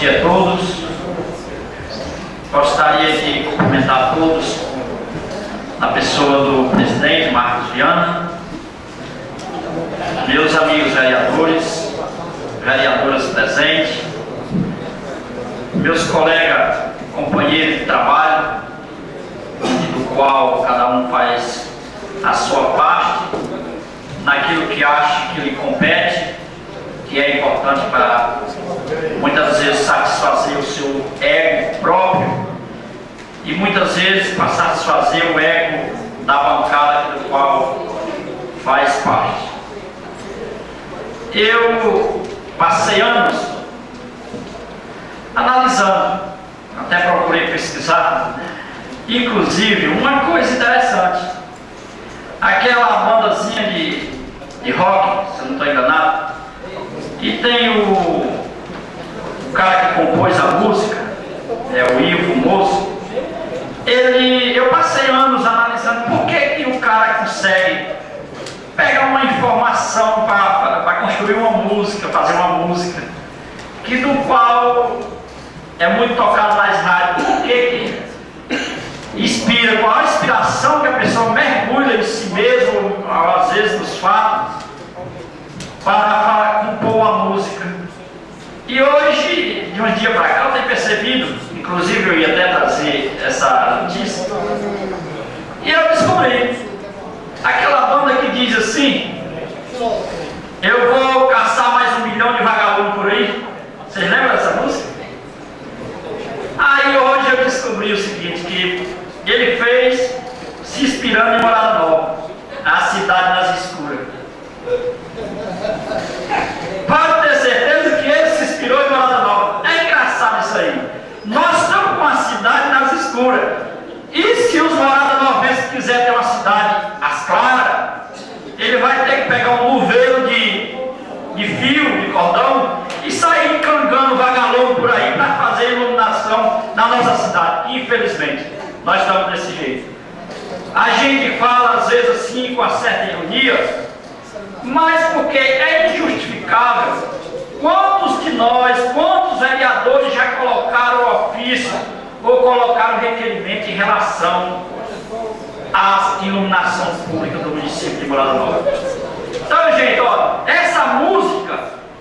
dia a todos. Gostaria de cumprimentar a todos na pessoa do presidente Marcos Viana, meus amigos vereadores, vereadoras presentes, meus colegas, companheiros de trabalho, do qual cada um faz a sua parte naquilo que acha que lhe compete, que é importante para muitas vezes satisfazer o seu ego próprio e muitas vezes para satisfazer o ego da bancada do qual faz parte. Eu passei anos analisando, até procurei pesquisar, inclusive uma coisa interessante, aquela bandazinha de rock, se eu não estou enganado, e tem o cara que compôs a música, o Ivo Moço. Eu passei anos analisando por que o cara consegue pegar uma informação para construir uma música, fazer uma música, que do qual é muito tocado nas rádios, por que inspira, qual a inspiração que a pessoa mergulha em si mesmo, às vezes nos fatos, para compor uma música. E hoje, de um dia para cá, eu tenho percebido, inclusive eu ia até trazer essa notícia, e eu descobri aquela banda que diz assim: eu vou caçar mais 1 milhão de vagalumes por aí. Vocês lembram dessa música? Aí hoje eu descobri o seguinte, que ele fez se inspirando em Morada Nova, a cidade nas escuras. Pode ter certeza que ele se inspirou em Morada Nova. É engraçado isso aí. Nós estamos com a cidade nas escuras. E se os morada-novenses quiserem ter uma cidade às claras, ele vai ter que pegar um luveiro de fio, de cordão, e sair cangando vagalume por aí para fazer iluminação na nossa cidade. Infelizmente, nós estamos desse jeito. A gente fala às vezes assim, com uma certa ironia, mas porque é injustificável. Quantos de nós, quantos vereadores já colocaram ofício ou colocaram requerimento em relação à iluminação pública do município de Morada Nova? Então, gente, ó, essa música,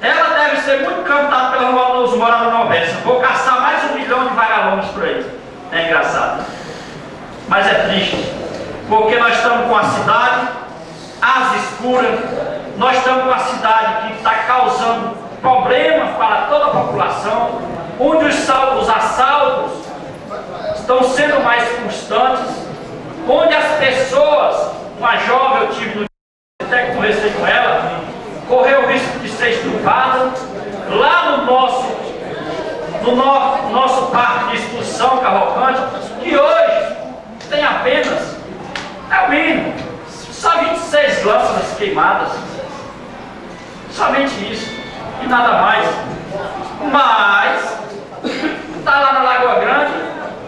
ela deve ser muito cantada pelos morada-novenses. Vou caçar mais 1 milhão de vagalumes por aí. É engraçado, mas é triste, porque nós estamos com a cidade às escuras, nós estamos com a cidade que está causando problemas para toda a população, onde os assaltos estão sendo mais constantes, onde as pessoas, uma jovem, eu tive no até que conversei com ela, correu o risco de ser estuprada lá no nosso parque de exposição Cavalcante, que hoje tem apenas, é o mínimo, só 26 lâmpadas queimadas, somente isso, e nada mais. Mas está lá na Lagoa Grande,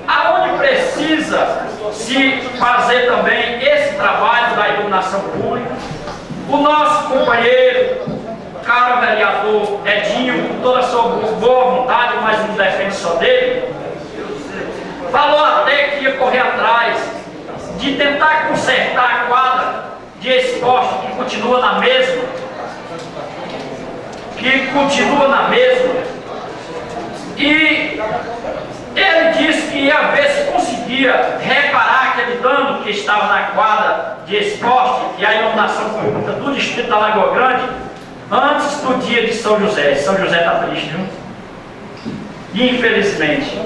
aonde precisa se fazer também esse trabalho da iluminação pública. O nosso companheiro, caro vereador Edinho, com toda a sua boa vontade, mas não defende só dele, falou até que ia correr atrás de tentar consertar a quadra de esporte que continua na mesma, e ele disse que ia ver se conseguia reparar aquele dano que estava na quadra de esporte e a iluminação pública do distrito da Lagoa Grande antes do dia de São José. São José está triste, viu? Infelizmente.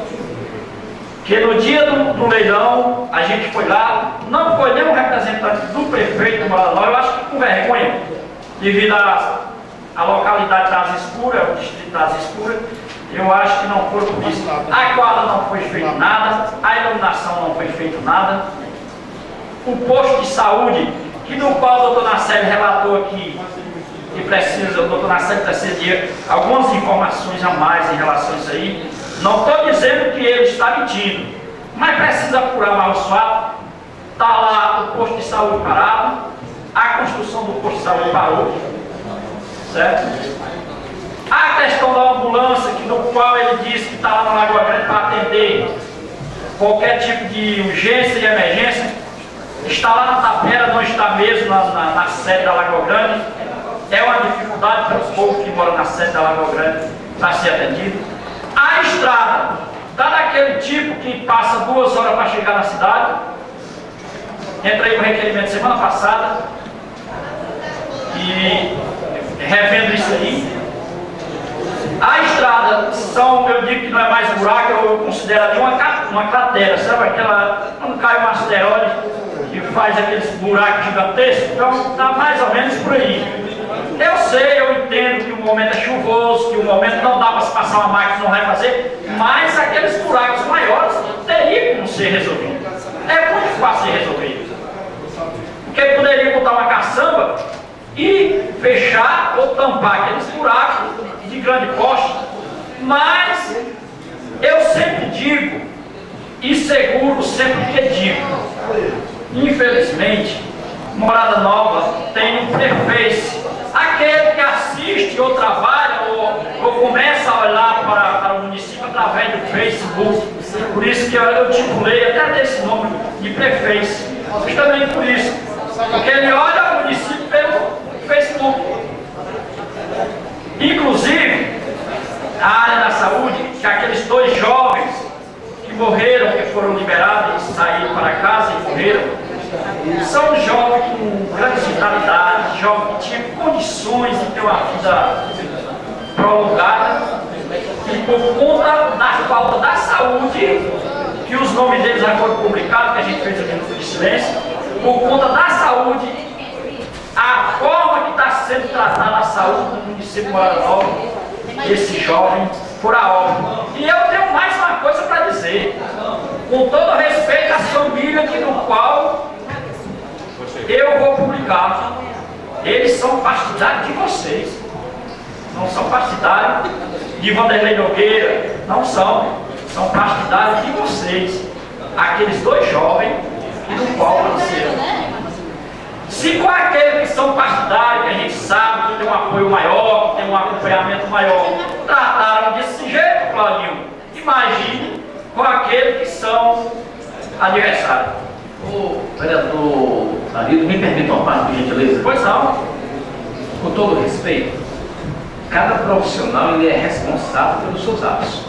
Que no dia do leilão, a gente foi lá, não foi nem um representante do prefeito de Morada Nova, eu acho que com vergonha, devido à localidade das escuras, o distrito das escuras, eu acho que não foi por isso. A quadra não foi feito nada, a iluminação não foi feito nada. O posto de saúde, que no qual o doutor Nacelli relatou aqui, que precisa, o doutor Nacelli precisa de algumas informações a mais em relação a isso aí. Não estou dizendo que ele está mentindo, mas precisa apurar mais os fatos. Está lá o posto de saúde parado, a construção do posto de saúde parou, certo? A questão da ambulância, que no qual ele disse está lá na Lagoa Grande para atender qualquer tipo de urgência e emergência, está lá na Tapera, não está mesmo na sede da Lagoa Grande. É uma dificuldade para o povo que mora na sede da Lagoa Grande para ser atendido. A estrada está daquele tipo que passa 2 horas para chegar na cidade. Entrei com requerimento semana passada e revendo isso aí. A estrada eu digo que não é mais buraco, eu considero ali uma cratera, sabe? Aquela, quando cai um asteroide que faz aqueles buracos gigantescos, então está mais ou menos por aí. Eu sei, eu entendo que o momento é chuvoso, que o momento não dá para se passar uma máquina, não vai fazer, mas aqueles buracos maiores teriam como ser resolvidos. É muito fácil de resolver. Porque poderia botar uma caçamba e fechar ou tampar aqueles buracos de grande porte, mas eu sempre digo, e seguro sempre que digo, infelizmente, Morada Nova tem um prefeito, aquele que assiste ou trabalha ou começa a olhar para o município através do Facebook, por isso que eu titulei até desse nome de prefeito, justamente por isso, porque ele olha o município pelo Facebook. Inclusive, a área da saúde, que aqueles 2 jovens que morreram, que foram liberados e saíram para casa e morreram, são jovens com grande vitalidade, jovens que tinham condições de ter uma vida prolongada, e por conta da falta da saúde, que os nomes deles já foram publicados, que a gente fez um minuto de silêncio, por conta da saúde, a forma que está sendo tratada a saúde do município de Morada Nova, esse jovem, por a obra. E eu tenho mais uma coisa para dizer, com todo respeito às famílias do qual eu vou publicar, eles são partidários de vocês, não são partidários de Vanderlei Nogueira, não são partidários de vocês, aqueles 2 jovens do qual aconteceram. Se com aqueles que são partidários, que a gente sabe que tem um apoio maior, que tem um acompanhamento maior, trataram desse jeito, Claudinho, imagine com aqueles que são adversários. O vereador Darildo, me permita uma parte, por gentileza? Pois não. Com todo respeito, cada profissional ele é responsável pelos seus atos.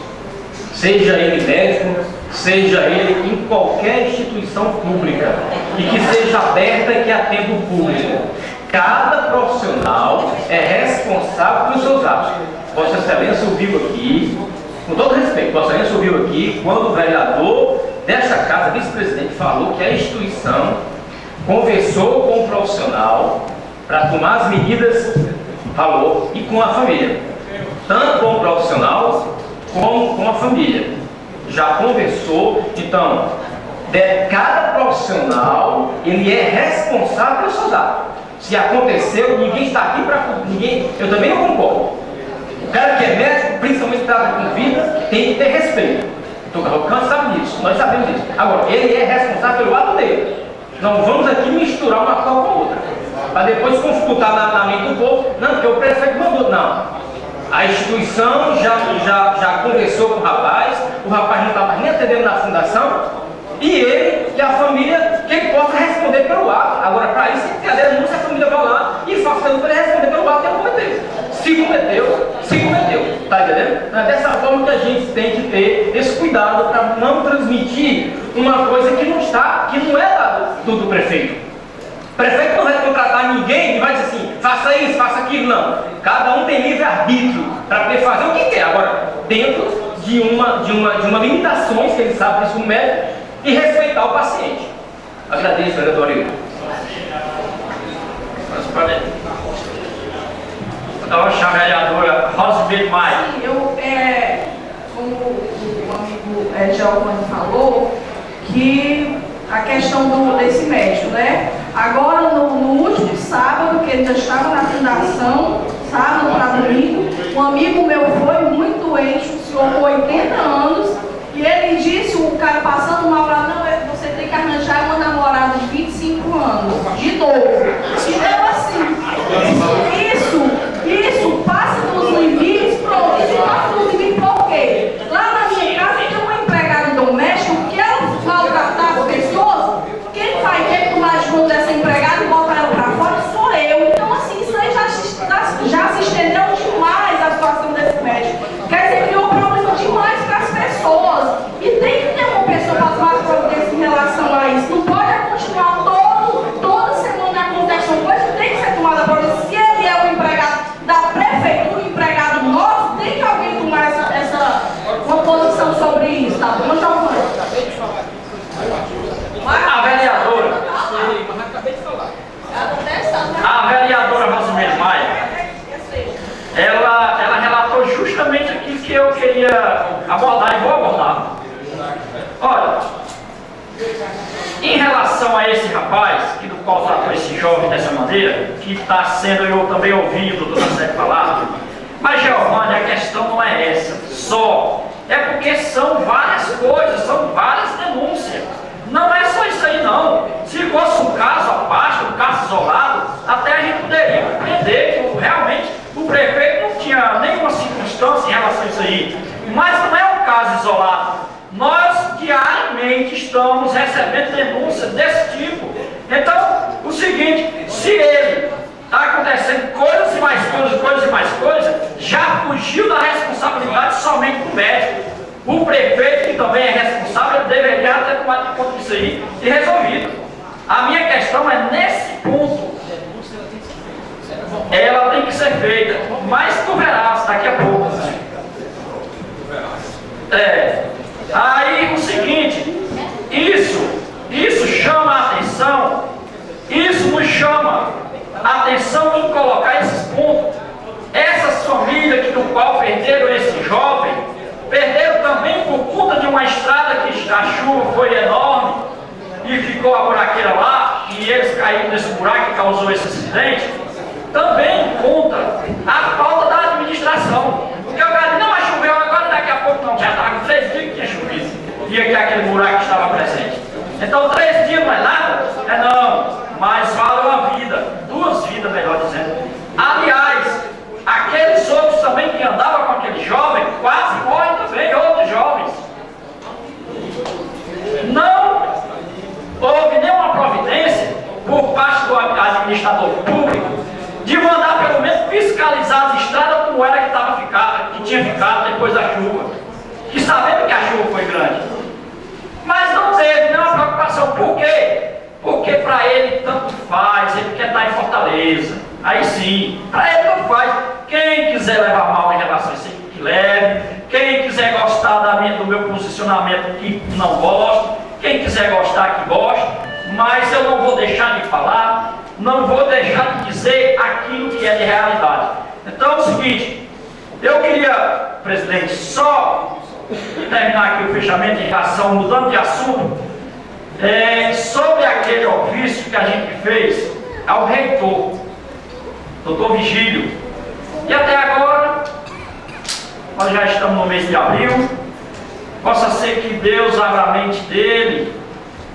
Seja ele médico, seja ele em qualquer instituição pública e que seja aberta e que atenda o público. Cada profissional é responsável pelos seus atos. Vossa Excelência ouviu aqui, com todo respeito, Vossa Excelência ouviu aqui quando o vereador desta casa, vice-presidente, falou que a instituição conversou com o profissional para tomar as medidas, falou, e com a família. Tanto com o profissional como com a família. Já conversou, então, cada profissional, ele é responsável pelos seus atos. Se aconteceu, ninguém está aqui para... eu também não concordo. O cara que é médico, principalmente trata com vida, tem que ter respeito. O Cavalcante sabe disso, nós sabemos disso. Agora, ele é responsável pelo ato dele. Não vamos aqui misturar uma coisa com a outra, para depois consultar na mente do povo, não, porque o prefeito mandou, não. A instituição já conversou com o rapaz não estava nem atendendo na fundação, e ele e a família, que ele possa responder pelo ato. Agora, para isso, tem que ter a denúncia, a família vai lá e faça para ele responder pelo ato que ele cometeu. Se cometeu, tá entendendo? É dessa forma que a gente tem que ter esse cuidado para não transmitir uma coisa que não é do prefeito. O prefeito não vai contratar ninguém e vai dizer assim, faça isso, faça aquilo, não. Cada um tem livre-arbítrio para poder fazer o que quer. Agora, dentro de uma limitações que ele sabe disso no médico e respeitar o paciente. Agradeço, vereador Arildo. Nossa, a vereadora Rosibete Maia. Sim, como o amigo Giovanni falou, que a questão desse médico, né? Agora, no último sábado, que ele já estava na fundação, sábado para domingo, um amigo meu foi muito doente, um senhor com 80 anos, e ele disse, o cara passando mal lá, não, você tem que arranjar uma namorada de 25 anos, de novo. Então, assim, isso passa dos limites, pronto, isso passa dos limites, por quê? Lá na queria abordar e vou abordar. Olha, em relação a esse rapaz, que do qual tratou esse jovem dessa maneira, que está sendo, eu também ouvi o doutor Nasser falar, mas Giovanni, a questão não é essa só, é porque são várias coisas, são várias denúncias. Não é só isso aí não. Se fosse um caso à parte, um caso isolado, até a gente poderia compreender que realmente o prefeito não tinha nenhuma circunstância em relação a isso aí. Mas não é um caso isolado. Nós diariamente estamos recebendo denúncias desse tipo. Então, o seguinte, se ele está acontecendo coisas e mais coisas, coisas e mais coisas, já fugiu da responsabilidade somente do médico. O prefeito, que também é responsável, deveria ter tomado conta disso aí e resolvido. A minha questão é nesse ponto. Ela tem que ser feita, mas tu verás daqui a pouco. Aí o seguinte, isso chama a atenção, isso nos chama a atenção em colocar esses pontos. Essas famílias que do qual perderam esse jovem, perderam também por conta de uma estrada que a chuva foi enorme e ficou a buraqueira lá, e eles caíram nesse buraco que causou esse acidente. Também conta a falta da administração. Porque o cara não choveu agora, daqui a pouco não, já estava com 3 dias que tinha chovido, e que aquele buraco estava presente. Então 3 dias não é nada? É não, mas vale uma vida, 2 vidas, melhor dizendo. Aliás, aqueles outros também que andavam com aquele jovem, quase morrem também, outros jovens. Não houve nenhuma providência por parte do administrador público de mandar pelo menos fiscalizar as estradas como era que tinha ficado depois da chuva. Que sabendo que a chuva foi grande. Mas não teve nenhuma preocupação. Por quê? Porque para ele tanto faz, ele quer estar em Fortaleza. Aí sim, para ele tanto faz. Quem quiser levar mal em relação a isso, que leve. Quem quiser gostar do meu posicionamento, que não gosta. Quem quiser gostar, que goste. Mas eu não vou deixar de falar, não vou deixar de dizer aquilo que é de realidade. Então é o seguinte, eu queria, presidente, só terminar aqui o fechamento em relação, mudando de assunto, sobre aquele ofício que a gente fez ao reitor, doutor Vigílio. E até agora, nós já estamos no mês de abril, possa ser que Deus abra a mente dele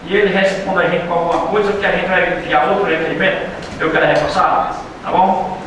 e ele responda a gente com alguma coisa, que a gente vai enviar outro requerimento. Eu quero reforçar, tá bom?